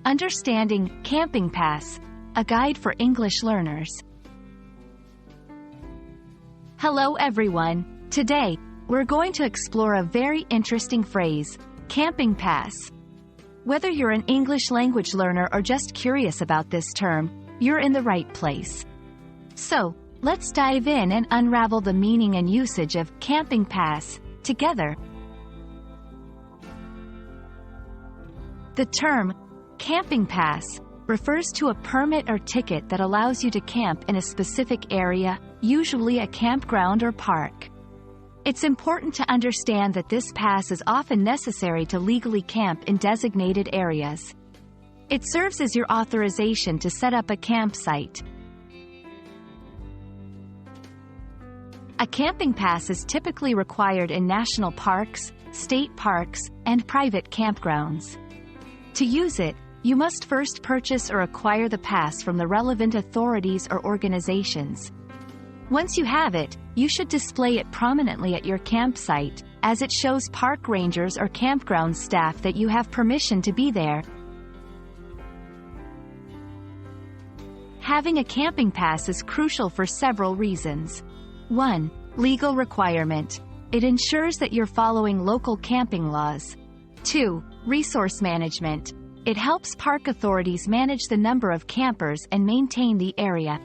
Understanding Camping Pass, a guide for English learners. Hello everyone. Today, we're going to explore a very interesting phrase, camping pass. Whether you're an English language learner or just curious about this term, you're in the right place. So, let's dive in and unravel the meaning and usage of camping pass together. The term camping pass refers to a permit or ticket that allows you to camp in a specific area, usually a campground or park. It's important to understand that this pass is often necessary to legally camp in designated areas. It serves as your authorization to set up a campsite. A camping pass is typically required in national parks, state parks, and private campgrounds. To use it, you must first purchase or acquire the pass from the relevant authorities or organizations. Once you have it, you should display it prominently at your campsite, as it shows park rangers or campground staff that you have permission to be there. Having a camping pass is crucial for several reasons. 1. Legal requirement. It ensures that you're following local camping laws. 2. Resource management. It helps park authorities manage the number of campers and maintain the area.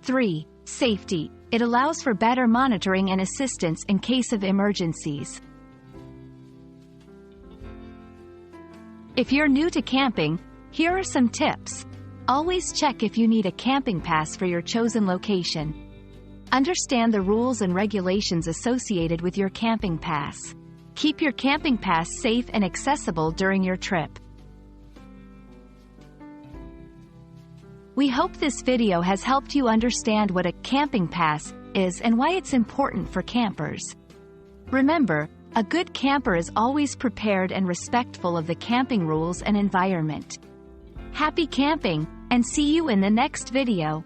3. Safety. It allows for better monitoring and assistance in case of emergencies. If you're new to camping, here are some tips. Always check if you need a camping pass for your chosen location. Understand the rules and regulations associated with your camping pass. Keep your camping pass safe and accessible during your trip. We hope this video has helped you understand what a camping pass is and why it's important for campers. Remember, a good camper is always prepared and respectful of the camping rules and environment. Happy camping, and see you in the next video.